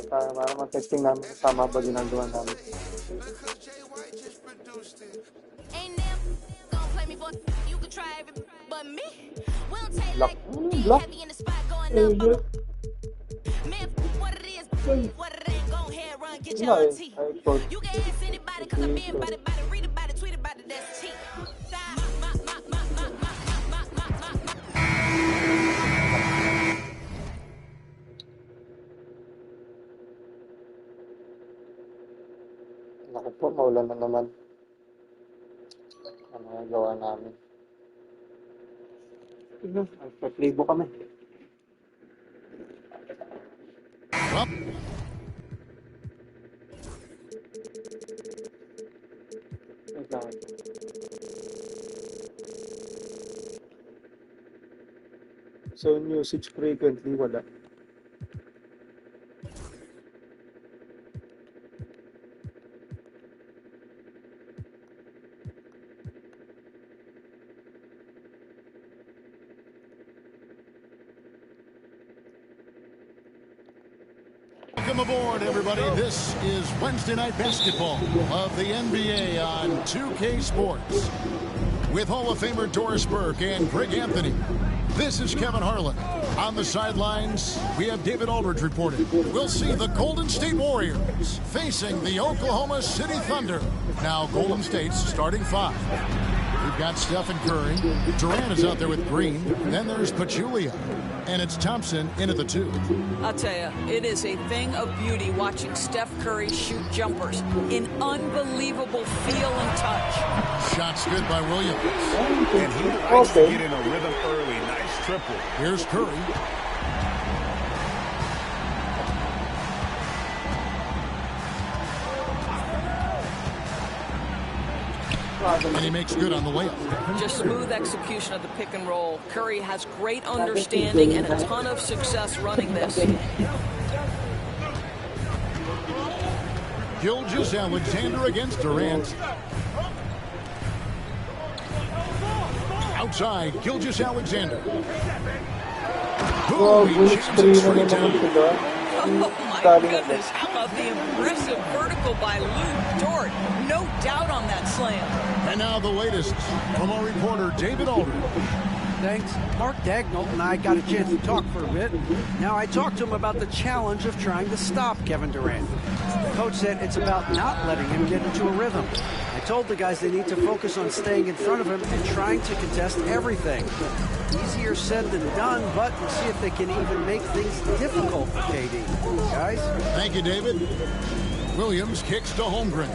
Para matesting namin tama ba ginagawa namin. Block. Block. You can ask anybody cause I'm being about it, read about it, tweet about it, that's cheap. Naku po, maulan na naman. Ano yung gawa namin? Nagpa-playbo kami. So, usage frequently, wala. Welcome aboard, everybody. This is Wednesday Night Basketball of the NBA on 2K Sports. With Hall of Famer Doris Burke and Greg Anthony, this is Kevin Harlan. On the sidelines, we have David Aldridge reporting. We'll see the Golden State Warriors facing the Oklahoma City Thunder. Now, Golden State's starting five. We've got Stephen Curry. Durant is out there with Green. Then there's Pachulia. And it's Thompson into the two. I'll tell you, it is a thing of beauty watching Steph Curry shoot jumpers in unbelievable feel and touch. Shots good by Williams. And he likes to get in a rhythm early. Nice triple. Here's Curry. And he makes good on the layup. Just smooth execution of the pick and roll. Curry has great understanding and a ton of success running this. Gilgeous-Alexander against Durant. Outside, Gilgeous-Alexander. Oh, my goodness, how about the impressive vertical by Lou Dort? No doubt on that slam. And now the latest from our reporter, David Aldridge. Thanks. Mark Dagnall and I got a chance to talk for a bit. Now, I talked to him about the challenge of trying to stop Kevin Durant. The coach said it's about not letting him get into a rhythm. I told the guys they need to focus on staying in front of him and trying to contest everything. Easier said than done, but we'll see if they can even make things difficult for KD. Guys? Thank you, David. Williams kicks to Holmgren.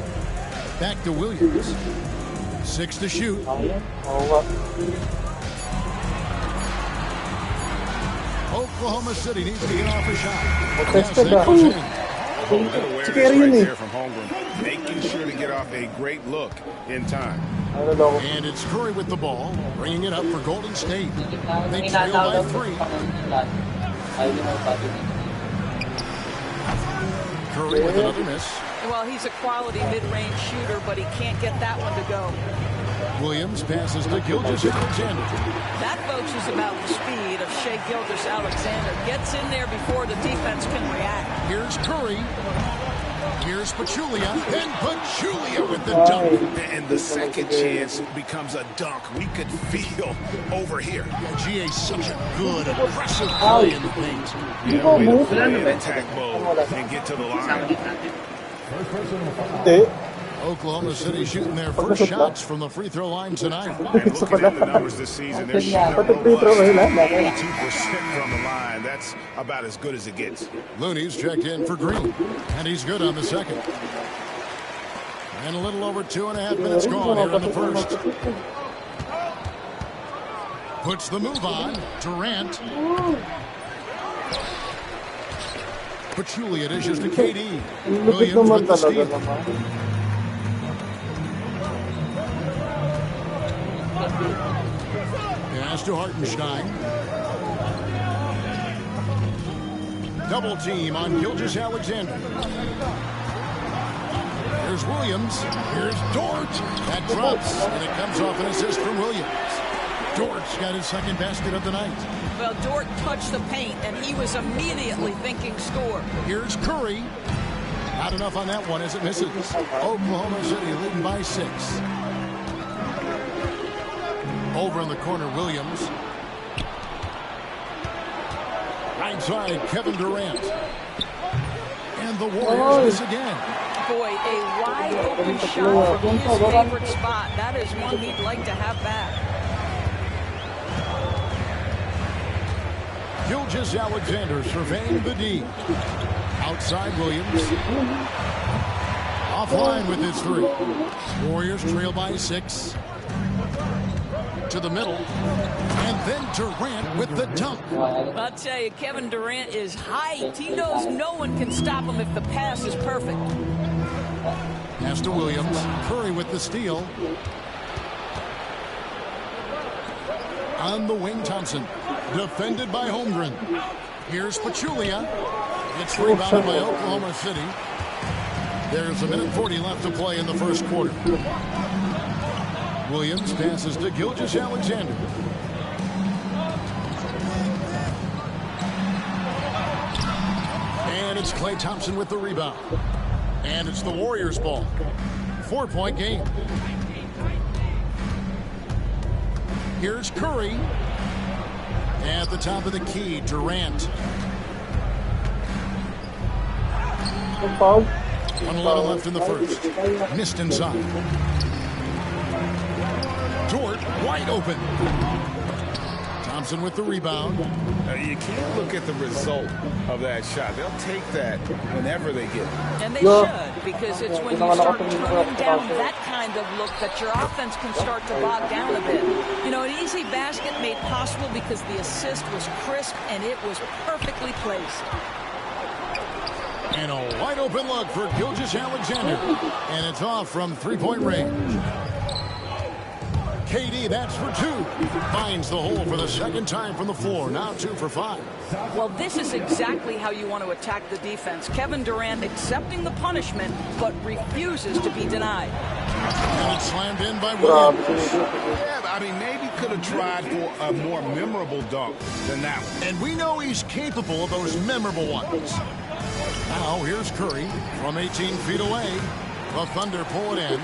Back to Williams. 6 to shoot. Oklahoma City needs to get off a shot. Yes, that goes in. Right from Holmgren, making sure to get off a great look in time. And it's Curry with the ball, bringing it up for Golden State. They trail by 3. Curry with another miss. Well, he's a quality mid-range shooter, but he can't get that one to go. Williams passes to Gilgeous-Alexander. That, folks, is about the speed of Shai Gilgeous-Alexander. Gets in there before the defense can react. Here's Curry. Here's Pachulia. And Pachulia with the dunk. And the second chance becomes a dunk. We could feel over here. GA's such a good, aggressive play in the paint. Yeah, way to play in attack mode and get to the line. Oklahoma City shooting their first shots from the free throw line tonight. And looking at the numbers this season, they're shooting 82% from the line. That's about as good as it gets. Looney's checked in for Green, and he's good on the second. And a little over 2.5 minutes gone here in the first. Puts the move on. Durant. Pachulia dishes to KD. Williams with the steal. Pass to Hartenstein. Double team on Gilgeous-Alexander. Here's Williams. Here's Dort. That drops, and it comes off an assist from Williams. Dort's got his second basket of the night. Well, Dort touched the paint, and he was immediately thinking score. Here's Curry. Not enough on that one as it misses. Oklahoma City leading by 6. Over in the corner, Williams. Right side, Kevin Durant. And the Warriors miss again. Boy, a wide open shot from his favorite spot. That is one he'd like to have back. Gilgeous-Alexander surveying the D. Outside Williams. Offline with his 3. Warriors trail by 6. To the middle. And then Durant with the dunk. I'll tell you, Kevin Durant is hyped. He knows no one can stop him if the pass is perfect. Pass to Williams. Curry with the steal. On the wing, Thompson. Defended by Holmgren. Here's Pachulia. It's rebounded by Oklahoma City. There's 1:40 left to play in the first quarter. Williams passes to Gilgeous-Alexander. And it's Klay Thompson with the rebound. And it's the Warriors' ball. 4-point game. Here's Curry. At the top of the key, Durant. 1:11 left in the first. Missed inside. Dort wide open. Thompson with the rebound. You can't look at the result of that shot. They'll take that whenever they get it. And they should, because it's when you start turning down that kind of look that your offense can start to bog down a bit. You know, an easy basket made possible because the assist was crisp and it was perfectly placed. And a wide open look for Gilgeous-Alexander. And it's off from 3-point range. KD, that's for 2. Finds the hole for the second time from the floor. Now 2 for 5. Well, this is exactly how you want to attack the defense. Kevin Durant accepting the punishment, but refuses to be denied. And it's slammed in by Williams. Yeah, I mean, maybe could have tried for a more memorable dunk than that one. And we know he's capable of those memorable ones. Now here's Curry from 18 feet away. The Thunder pull it in.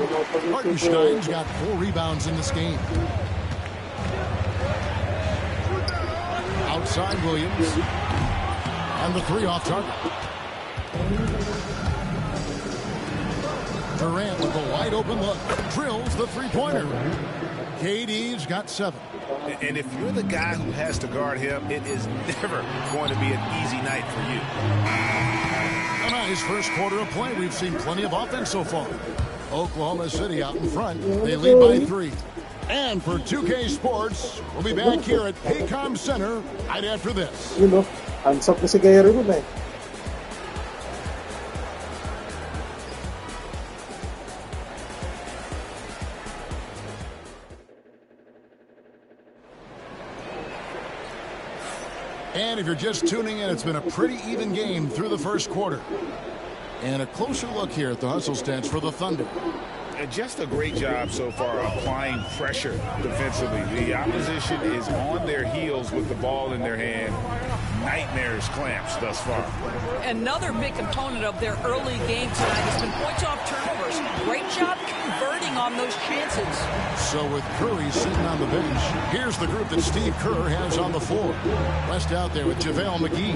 Hartenstein's got 4 rebounds in this game. Outside Williams. And the 3 off target. Durant with a wide open look. Drills the 3-pointer. KD's got 7. And if you're the guy who has to guard him, it is never going to be an easy night for you. A nice first quarter of play. We've seen plenty of offense so far. Oklahoma City out in front. They lead by 3. And for 2K Sports, we'll be back here at Paycom Center right after this. You know, hands up na si Gary nun eh. And if you're just tuning in, it's been a pretty even game through the first quarter. And a closer look here at the hustle stats for the Thunder. And just a great job so far applying pressure defensively. The opposition is on their heels with the ball in their hand. Nightmares clamps thus far. Another big component of their early game tonight has been points off turnovers. Great job converting on those chances. So with Curry sitting on the bench, here's the group that Steve Kerr has on the floor. West out there with JaVale McGee.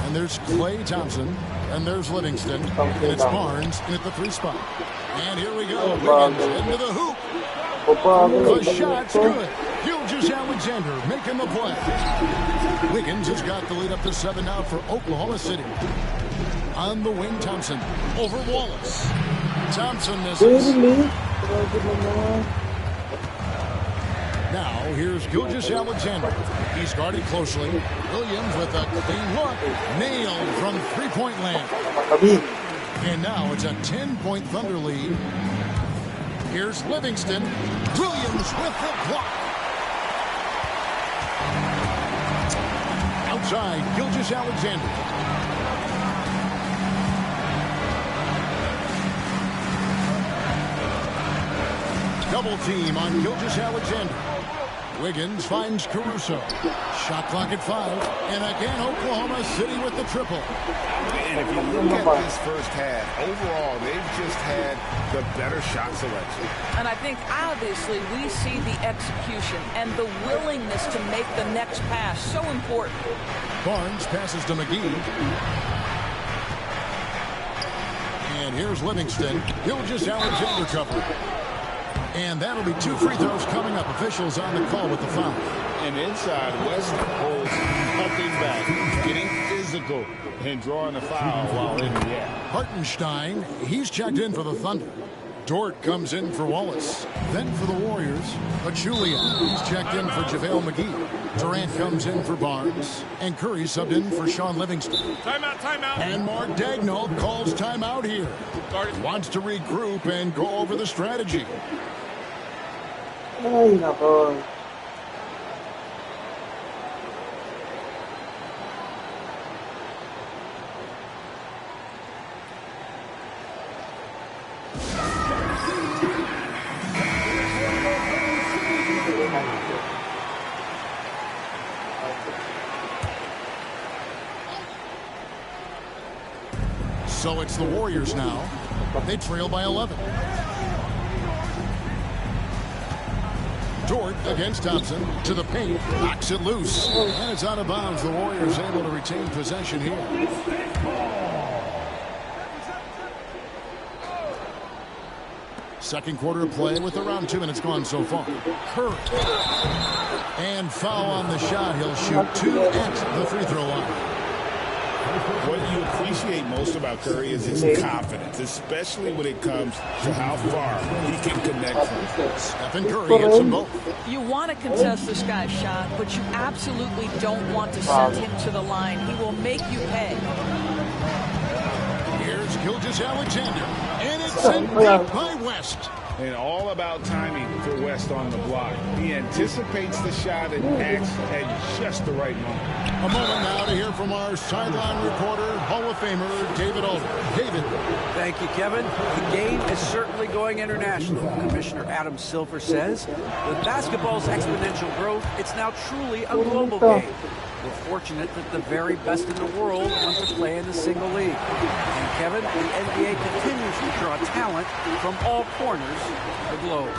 And there's Klay Thompson. And there's Livingston. And it's Barnes in at the 3 spot. And here we go. Wiggins into the hoop. The shot's good. Gilgeous-Alexander making the play. Wiggins has got the lead up to 7 now for Oklahoma City. On the wing, Thompson over Wallace. Thompson misses. Now here's Gilgeous-Alexander. He's guarded closely. Williams with a clean look. Nailed from 3-point land. And now it's a 10-point Thunder lead. Here's Livingston. Williams with the block. Outside, Gilgeous-Alexander. Double team on Gilgeous-Alexander. Wiggins finds Caruso. Shot clock at 5. And again, Oklahoma City with the triple. And if you look at this first half, overall, they've just had the better shot selection. And I think, obviously, we see the execution and the willingness to make the next pass so important. Barnes passes to McGee. And here's Livingston. Gilgeous-Alexander cover. And that'll be 2 free throws coming up. Officials on the call with the foul. And inside, West holds nothing back, getting physical and drawing a foul while in the air. Hartenstein, he's checked in for the Thunder. Dort comes in for Wallace. Then for the Warriors, Pachulia. He's checked in for JaVale McGee. Durant comes in for Barnes. And Curry subbed in for Sean Livingston. Timeout, timeout. And Mark Daigneault calls timeout here. Wants to regroup and go over the strategy. Ay, nako. So it's the Warriors now. They trail by 11. Dort against Thompson to the paint, knocks it loose, and it's out of bounds. The Warriors able to retain possession here. Second quarter of play with around 2 minutes gone so far. Curry. And foul on the shot. He'll shoot 2 at the free throw line. What you appreciate most about Curry is his confidence, especially when it comes to how far he can connect from. Stephen Curry hits them both. You want to contest this guy's shot, but you absolutely don't want to send him to the line. He will make you pay. Here's Gilgeous-Alexander, and it's sent deep by West. And all about timing for West on the block. He anticipates the shot and acts at just the right moment. A moment now to hear from our sideline reporter, Hall of Famer David Alder. David. Thank you, Kevin. The game is certainly going international. Commissioner Adam Silver says, with basketball's exponential growth, it's now truly a global game. We're fortunate that the very best in the world want to play in a single league. And Kevin, the NBA continues to draw talent from all corners of the globe.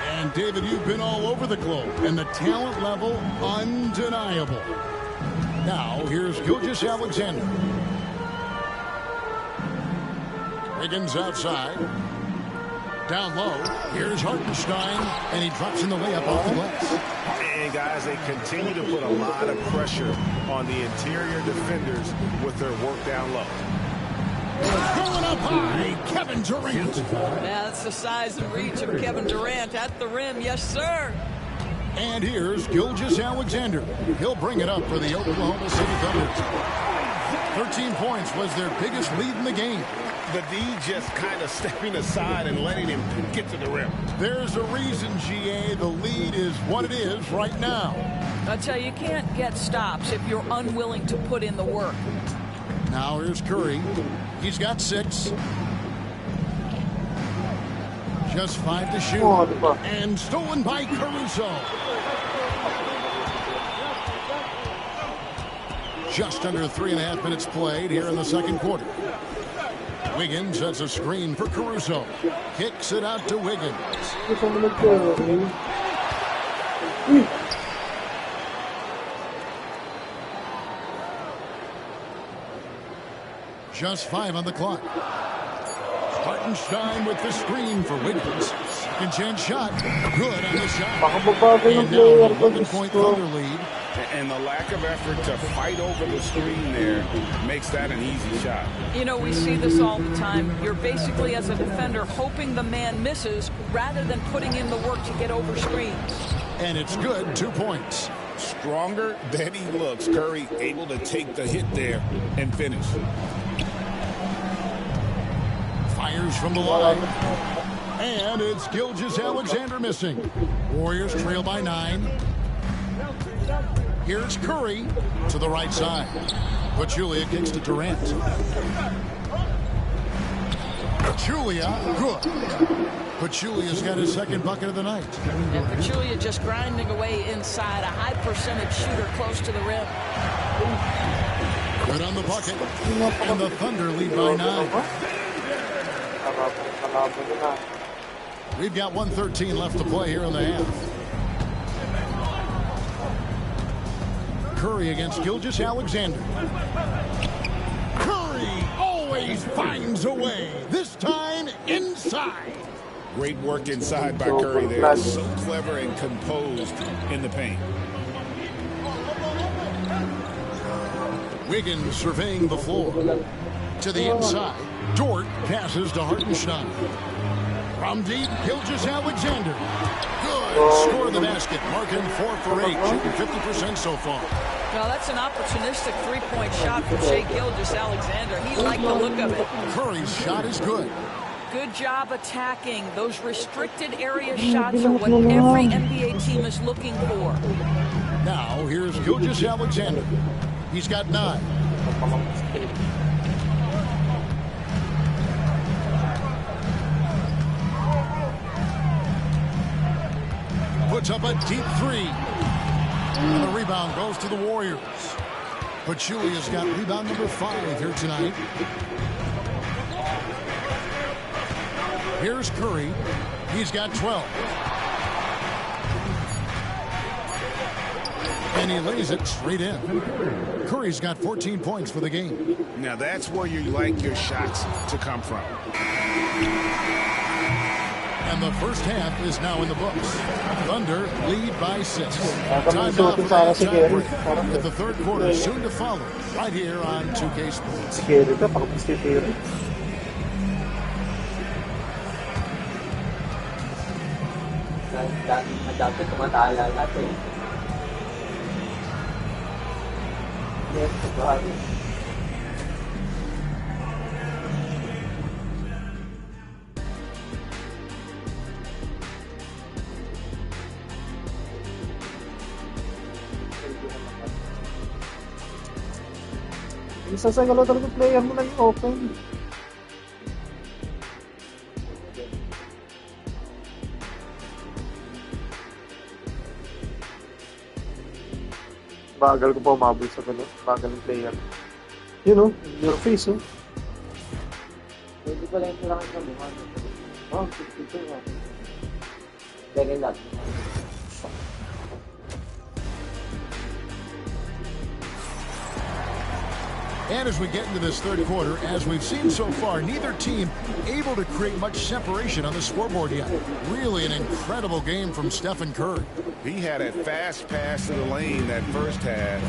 And David, you've been all over the globe, and the talent level undeniable. Now, here's Gilgeous-Alexander. Wiggins outside. Down low. Here's Hartenstein, and he drops in the layup off the glass. And guys, they continue to put a lot of pressure on the interior defenders with their work down low. Going up high, Kevin Durant. Yeah, that's the size and reach of Kevin Durant at the rim. Yes, sir. And here's Gilgeous-Alexander. He'll bring it up for the Oklahoma City Thunder. 13 points was their biggest lead in the game. The D just kind of stepping aside and letting him get to the rim. There's a reason, GA, the lead is what it is right now. I tell you, you can't get stops if you're unwilling to put in the work. Now here's Curry. He's got 6. Just 5 to shoot. And stolen by Caruso. Just under 3.5 minutes played here in the second quarter. Wiggins sets a screen for Caruso. Kicks it out to Wiggins. Just 5 on the clock. Hartenstein with the screen for Wiggins. Second chance shot. Good on the shot. And now an 11-point Thunder lead. And the lack of effort to fight over the screen there makes that an easy shot. You know, we see this all the time. You're basically, as a defender, hoping the man misses rather than putting in the work to get over screens. And it's good. 2 points. Stronger than he looks. Curry able to take the hit there and finish. Fires from the line. And it's Gilgeous-Alexander missing. Warriors trail by 9. Here's Curry to the right side. Pachulia kicks to Durant. Pachulia, good. Pachulia's got his second bucket of the night. And Pachulia just grinding away inside, a high percentage shooter close to the rim. Good on the bucket. And the Thunder lead by 9. We've got 1:13 left to play here in the half. Curry against Gilgeous-Alexander. Curry always finds a way. This time inside. Great work inside by Curry there. So clever and composed in the paint. Wiggins surveying the floor. To the inside. Dort passes to Hartenstein. From deep, Gilgeous-Alexander. Good. Score the basket. Marking 4 for 8. Shooting 50% so far. Now that's an opportunistic three-point shot from Shai Gilgeous-Alexander. He liked the look of it. Curry's shot is good. Good job attacking. Those restricted area shots are what every NBA team is looking for. Now here's Gilgeous-Alexander. He's got 9. Puts up a deep 3. And the rebound goes to the Warriors. Pachulia's got rebound number 5 here tonight. Here's Curry. He's got 12. And he lays it straight in. Curry's got 14 points for the game. Now that's where you like your shots to come from. And the first half is now in the books. Thunder lead by 6. Time now for a time break. With the third quarter soon to follow, right here on 2K Sports. Isasagalo talaga player mo naging open. Bagal ko pa umabot sa ganun. Bagal ng player. You know, your face, oh. Hindi pala yung kailangan sa mukha. Oh, 62 nga. Dagay natin. And as we get into this third quarter, as we've seen so far, neither team able to create much separation on the scoreboard yet. Really an incredible game from Stephen Curry. He had a fast pass to the lane that first half.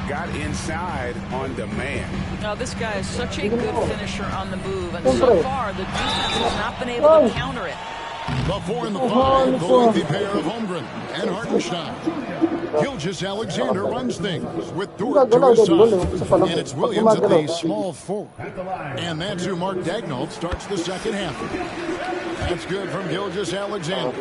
Got inside on demand. Now this guy is such a good finisher on the move, and so far the defense has not been able to counter it. The 4 and the 5, the lengthy pair of Holmgren and Hartenstein. Gilgeous-Alexander runs things with Dort to his side. And it's Williams at the small 4. And that's who Mark Daigneault starts the second half. That's good from Gilgeous-Alexander.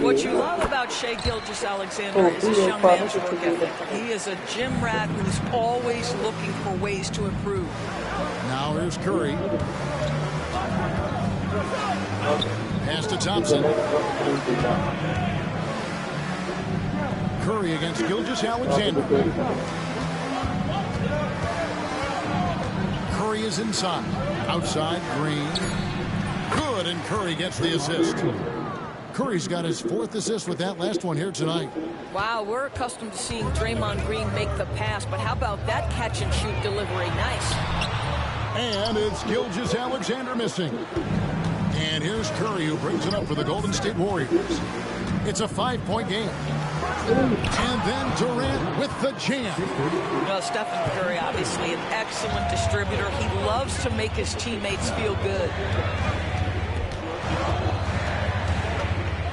What you love about Shai Gilgeous-Alexander is his young man's work ethic. He is a gym rat who's always looking for ways to improve. Now here's Curry. Pass to Thompson. Curry against Gilgeous-Alexander. Curry is inside. Outside, Green. Good, and Curry gets the assist. Curry's got his 4th assist with that last one here tonight. Wow, we're accustomed to seeing Draymond Green make the pass, but how about that catch-and-shoot delivery? Nice. And it's Gilgeous-Alexander missing. And here's Curry, who brings it up for the Golden State Warriors. It's a 5-point game. And then Durant with the jam. Stephen Curry, obviously an excellent distributor. He loves to make his teammates feel good.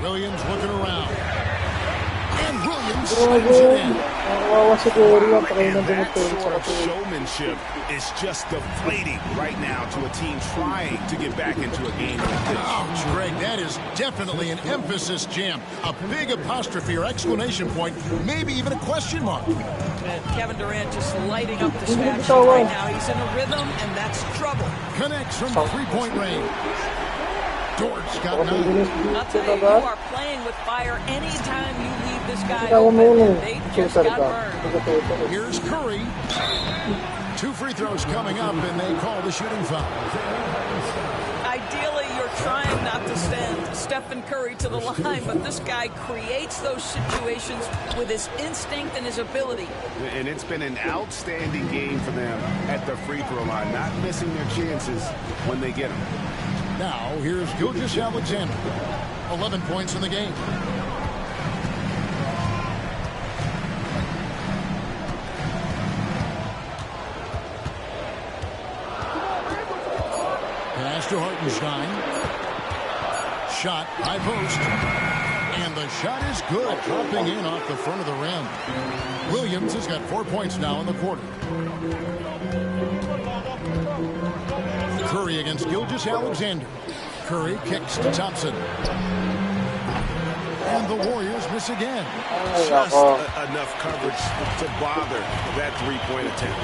Williams looking around. And Williams slams it in. That sort of showmanship is just deflating right now to a team trying to get back into a game like this. Ouch, Greg, that is definitely an emphasis jam. A big apostrophe or exclamation point, maybe even a question mark. And Kevin Durant just lighting up the stat sheet right now. He's in a rhythm, and that's trouble. Connects from 3-point range. Dort's got Ako 9. bilis I'll tell dito you, you ba? are playing with fire anytime you leave this guy Kita ko open. muna And they just shooter got ka. burned. Shooter. Here's Curry. 2 free throws coming up, and they call the shooting foul. Ideally, you're trying not to send Stephen Curry to the line, but this guy creates those situations with his instinct and his ability. And it's been an outstanding game for them at the free throw line, not missing their chances when they get them. Now, here's Gilgeous-Alexander. 11 points in the game. Pass to Hartenstein. Shot, high post. And the shot is good, dropping in off the front of the rim. Williams has got 4 points now in the quarter. Curry against Gilgeous-Alexander. Curry kicks to Thompson. And the Warriors miss again. Just enough coverage to bother that three-point attempt.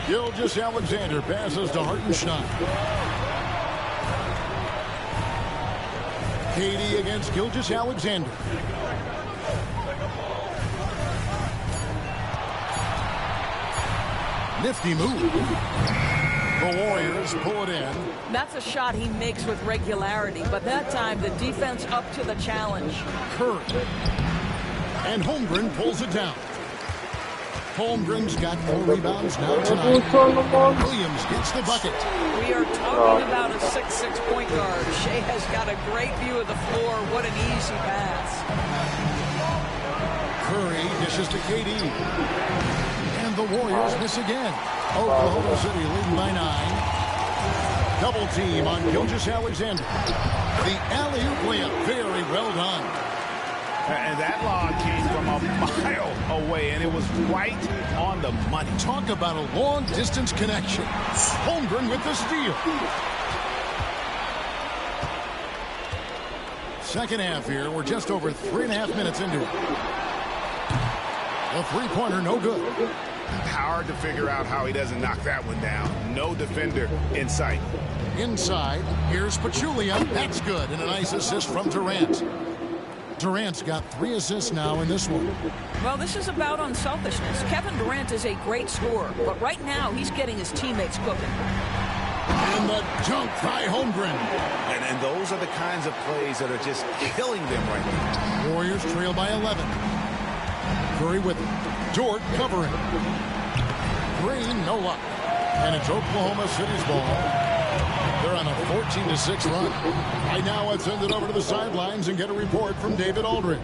Gilgeous-Alexander passes to Hartenstein. KD against Gilgeous-Alexander. Nifty move. The Warriors pull it in. That's a shot he makes with regularity, but that time the defense up to the challenge. Curry. And Holmgren pulls it down. Holmgren's got 4 rebounds now tonight. Williams gets the bucket. We are talking about a 6'6" point guard. Shea has got a great view of the floor. What an easy pass. Curry dishes to KD. And the Warriors miss again. Oklahoma City leading by 9. Double team on Gilgeous-Alexander. The alley-oop layup, very well done. And that lob came from a mile away, and it was right on the money. Talk about a long-distance connection. Holmgren with the steal. Second half here. We're just over 3.5 minutes into it. A three-pointer, no good. Hard to figure out how he doesn't knock that one down. No defender in sight. Inside, here's Pachulia. That's good, and a nice assist from Durant. Durant's got 3 assists now in this one. Well, this is about unselfishness. Kevin Durant is a great scorer, but right now he's getting his teammates cooking. And the dunk by Holmgren. And those are the kinds of plays that are just killing them right now. Warriors trail by 11. Curry with it. Dort covering. Green, no luck. And it's Oklahoma City's ball. They're on a 14-6 run. Right now, let's send it over to the sidelines and get a report from David Aldridge.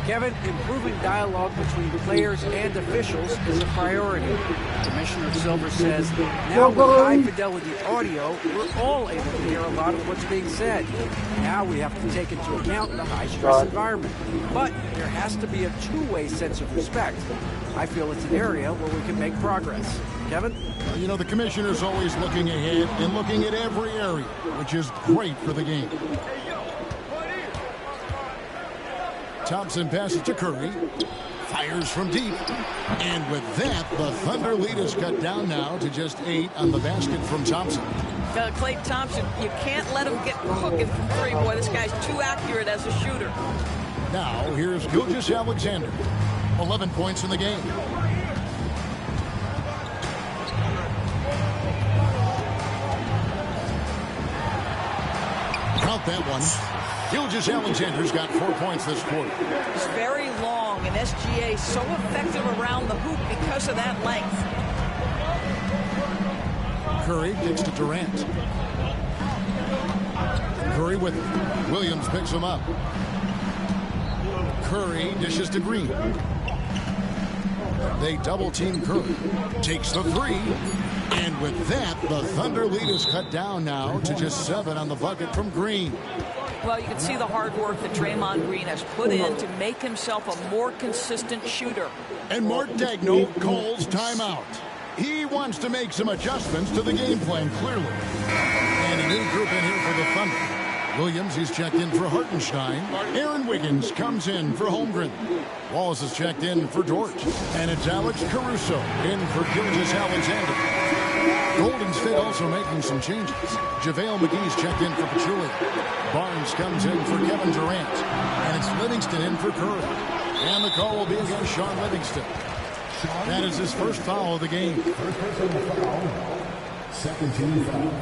Kevin, improving dialogue between players and officials is a priority. Commissioner Silver says, now with high-fidelity audio, we're all able to hear a lot of what's being said. Now we have to take into account the high-stress environment. But there has to be a two-way sense of respect. I feel it's an area where we can make progress. Kevin? Well, you know, the commissioner's always looking ahead and looking at every area, which is great for the game. Thompson passes to Curry. Fires from deep. And with that, the Thunder lead is cut down now to just 8 on the basket from Thompson. Klay Thompson, you can't let him get cooking from three. Boy, this guy's too accurate as a shooter. Now, here's Gilgeous-Alexander. 11 points in the game. Count that one. Gilgeous-Alexander's got 4 points this quarter. He's very long, and SGA so effective around the hoop because of that length. Curry kicks to Durant. Curry with it. Williams picks him up. Curry dishes to Green. They double-team Curry. Takes the 3. And with that, the Thunder lead is cut down now to just 7 on the bucket from Green. Well, you can see the hard work that Draymond Green has put in to make himself a more consistent shooter. And Mark Daigneault calls timeout. He wants to make some adjustments to the game plan, clearly. And a new group in here for the Thunder. Williams is checked in for Hartenstein. Aaron Wiggins comes in for Holmgren. Wallace is checked in for Dort. And it's Alex Caruso in for Gilgeous-Alexander. Golden State also making some changes. JaVale McGee's checked in for Pachulia. Barnes comes in for Kevin Durant. And it's Livingston in for Curry. And the call will be against Sean Livingston. That is his first foul of the game. First personal foul. Second team foul.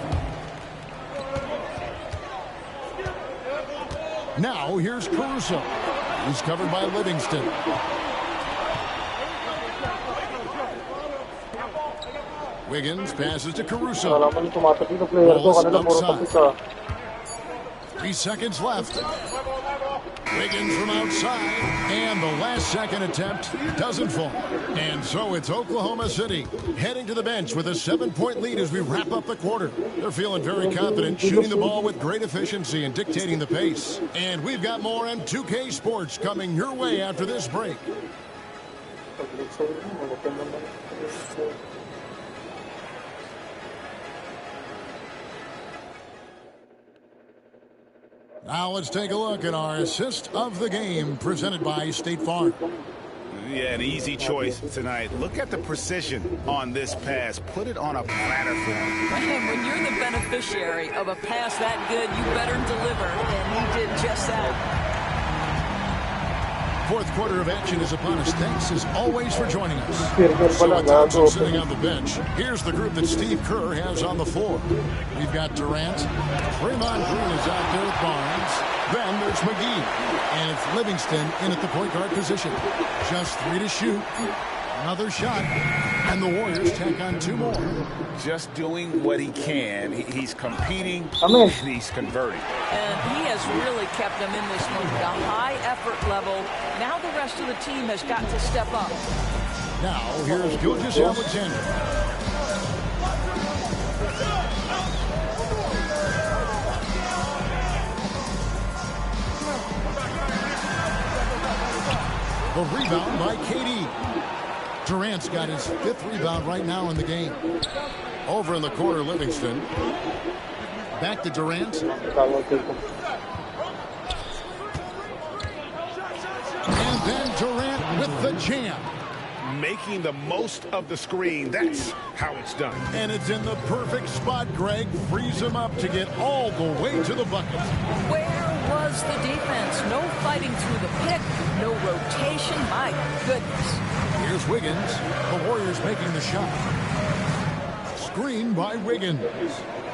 Now here's Caruso. He's covered by Livingston. Wiggins passes to Caruso. Ball is outside. 3 seconds left. Wiggins from outside. And the last second attempt doesn't fall. And so it's Oklahoma City heading to the bench with a 7-point lead as we wrap up the quarter. They're feeling very confident, shooting the ball with great efficiency and dictating the pace. And we've got more on 2K Sports coming your way after this break. Now let's take a look at our assist of the game presented by State Farm. Yeah, an easy choice tonight. Look at the precision on this pass. Put it on a platter for him. And when you're the beneficiary of a pass that good, you better deliver, and he did just that. Fourth quarter of action is upon us. Thanks as always for joining us. So with Thompson sitting on the bench, here's the group that Steve Kerr has on the floor. We've got Durant. Draymond Green is out there with Barnes. Then there's McGee. And it's Livingston in at the point guard position. Just 3 to shoot. Another shot. And the Warriors tack on 2 more. Just doing what he can. He's competing and he's converting. And he has really kept them in this one with a high effort level. Now the rest of the team has got to step up. Now here's Gilgeous-Alexander. The rebound by KD. Durant's got his 5th rebound right now in the game. Over in the corner, Livingston. Back to Durant. And then Durant with the jam. Making the most of the screen. That's how it's done. And it's in the perfect spot. Greg frees him up to get all the way to the bucket. Where was the defense? No fighting through the pick. No rotation. My goodness. Here's Wiggins. The Warriors making the shot. Screen by Wiggins.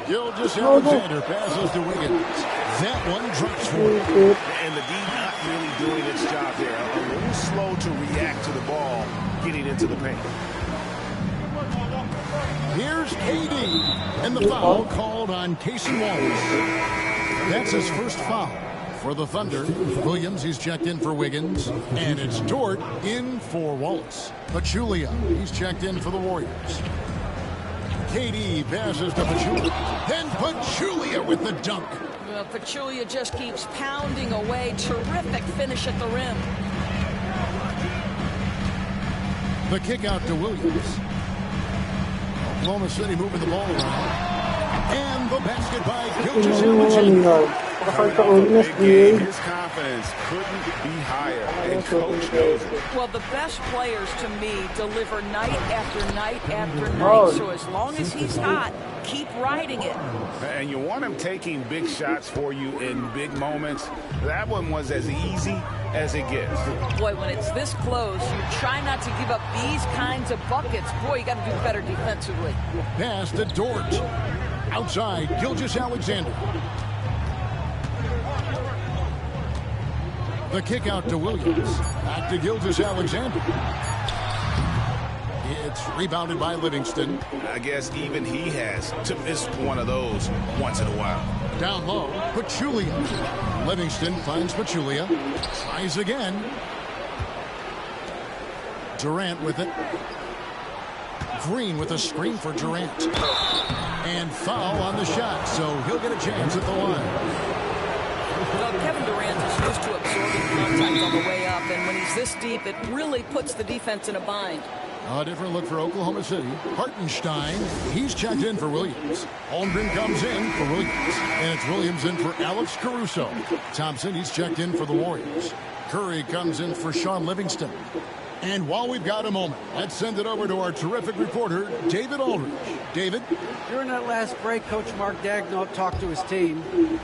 Gilgeous-Alexander passes to Wiggins. That one drops for him. And the D not really doing its job there. A little slow to react to the ball getting into the paint. Here's KD. And the foul called on Casey Wallace. That's his first foul for the Thunder. Williams, he's checked in for Wiggins. And it's Dort in for Wallace. Pachulia, he's checked in for the Warriors. KD passes to Pachulia. Then Pachulia with the dunk. Well, Pachulia just keeps pounding away. Terrific finish at the rim. The kick out to Williams. Oklahoma City moving the ball around. And the basket by Gilgeous-Alexander. His confidence couldn't be higher, and coach knows it. Well, the best players to me deliver night after night after night. So as long as he's hot, keep riding it. And you want him taking big shots for you in big moments. That one was as easy as it gets. Boy, when it's this close, you try not to give up these kinds of buckets. Boy, you got to do better defensively. Pass to Dort. Outside, Gilgeous-Alexander. The kick out to Williams. Back to Gilgeous-Alexander. It's rebounded by Livingston. I guess even he has to miss one of those once in a while. Down low, Pachulia. Livingston finds Pachulia. Tries again. Durant with it. Green with a screen for Durant. And foul on the shot, so he'll get a chance at the line. Well, Kevin Durant is used to absorbing contact on the way up, and when he's this deep, it really puts the defense in a bind. A different look for Oklahoma City. Hartenstein, he's checked in for Williams. Holmgren comes in for Williams. And it's Williams in for Alex Caruso. Thompson, he's checked in for the Warriors. Curry comes in for Sean Livingston. And while we've got a moment, let's send it over to our terrific reporter, David Aldridge. David? During that last break, Coach Mark Dagnall talked to his team.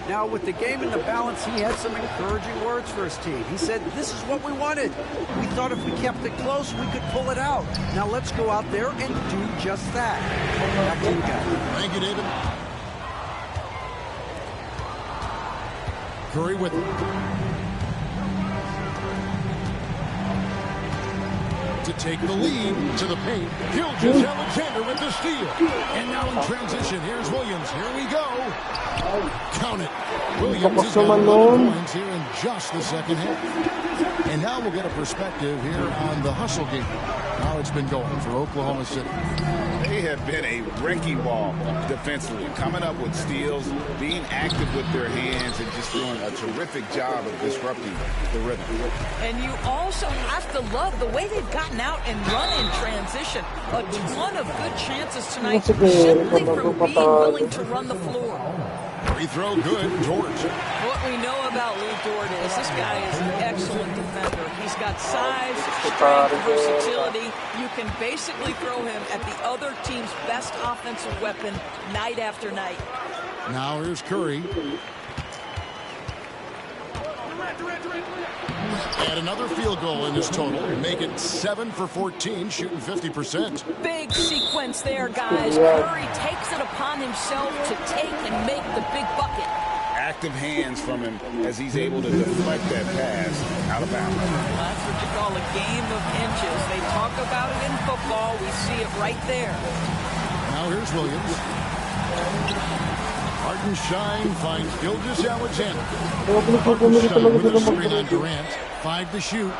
Now, with the game in the balance, he had some encouraging words for his team. He said, this is what we wanted. We thought if we kept it close, we could pull it out. Now, let's go out there and do just that. Back to you guys. Thank you, David. Curry with it. To take the lead to the paint. Gilgeous-Alexander with the steal. And now in transition, here's Williams. Here we go. Count it. Williams has got 11 points here in just the second half. And now we'll get a perspective here on the hustle game. How it's been going for Oklahoma City. They have been a wrecking ball defensively, coming up with steals, being active with their hands, and just doing a terrific job of disrupting the rhythm. And you also have to love the way they've gotten out and run in transition. A ton of good chances tonight simply from being willing to run the floor. Free throw good, George. What we know about Lou Dort is this guy is an excellent defender. He's got size, strength, versatility. You can basically throw him at the other team's best offensive weapon night after night. Now here's Curry. Add another field goal in his total. Make it 7 for 14, shooting 50%. Big sequence there, guys. Curry takes it upon himself to take and make the big bucket. Active hands from him as he's able to deflect that pass out of bounds. That's what you call a game of inches. They talk about it in football. We see it right there. Now here's Williams. Hartenstein finds Gilgeous-Alexander. Hartenstein with a screen on Durant. 5 to shoot.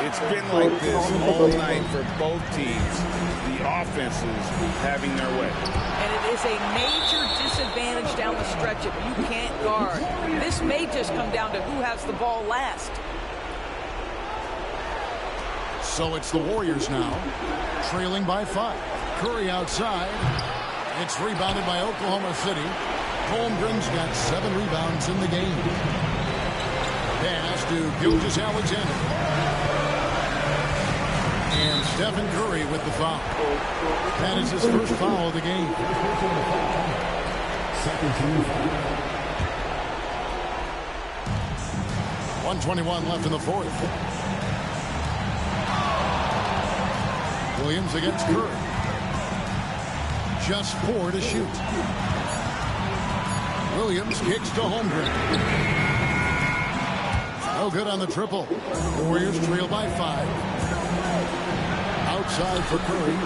It's been like this all night for both teams. The offenses having their way. And it is a major disadvantage down the stretch if you can't guard. This may just come down to who has the ball last. So it's the Warriors now, trailing by 5. Curry outside. It's rebounded by Oklahoma City. Holmgren's got 7 rebounds in the game. Pass to Gilgeous-Alexander. And Stephen Curry with the foul. That is his first foul of the game. Second team foul. 1:21 left in the fourth. Williams against Curry. Just 4 to shoot. Williams kicks to Holmgren. No good on the triple. The Warriors trail by 5. Outside for Curry.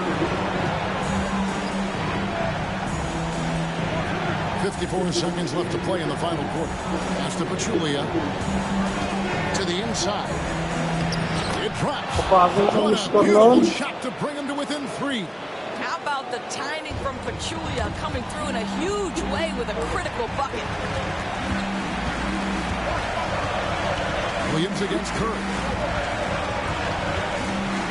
54 seconds left to play in the final quarter. Pass to Pachulia. To the inside. It drops. What a beautiful shot to bring him to within 3. How about the timing from Pachulia coming through in a huge way with a critical bucket? Williams against Curry.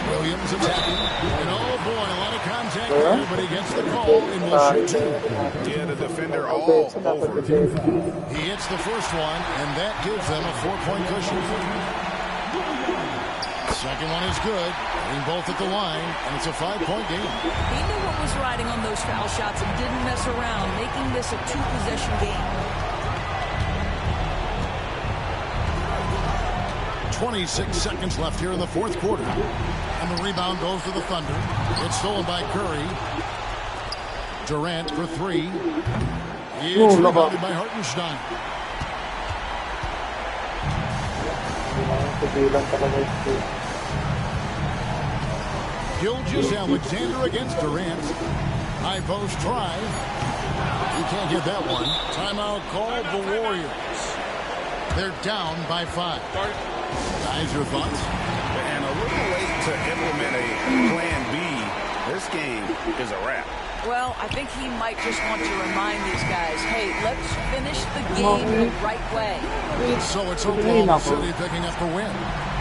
Williams attacking. And oh boy, a lot of contact there, but he gets the call and will shoot 2. Yeah, the defender all over. He hits the first one, and that gives them a 4-point cushion. Second one is good. Hitting both at the line, and it's a 5-point game. He knew what was riding on those foul shots and didn't mess around, making this a 2-possession game. 26 seconds left here in the fourth quarter. And the rebound goes to the Thunder. It's stolen by Curry. Durant for 3. It's rebounded by Hartenstein. Gilgeous-Alexander against Durant. High post drive. He can't get that one. Timeout called the Warriors. They're down by 5. Guys, your thoughts? And a little late to implement a plan B. This game is a wrap. Well, I think he might just want to remind these guys, hey, let's finish the game the right way. So it's Oklahoma City picking up the win.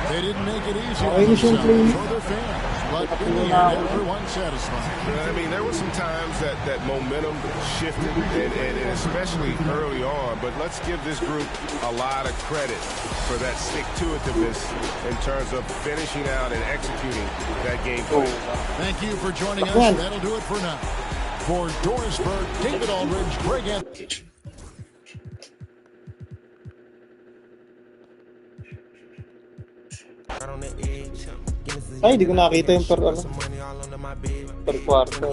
They didn't make it easy on themselves or their fans. but in the end, everyone's satisfied. I mean, there were some times that momentum shifted, and especially early on, but let's give this group a lot of credit for that stick-to-itiveness in terms of finishing out and executing that game plan. Thank you for joining us. That'll do it for now. For Dorisburg, David Aldridge, Greg Anthony. Ay, hindi ko nakita yung per kwarto.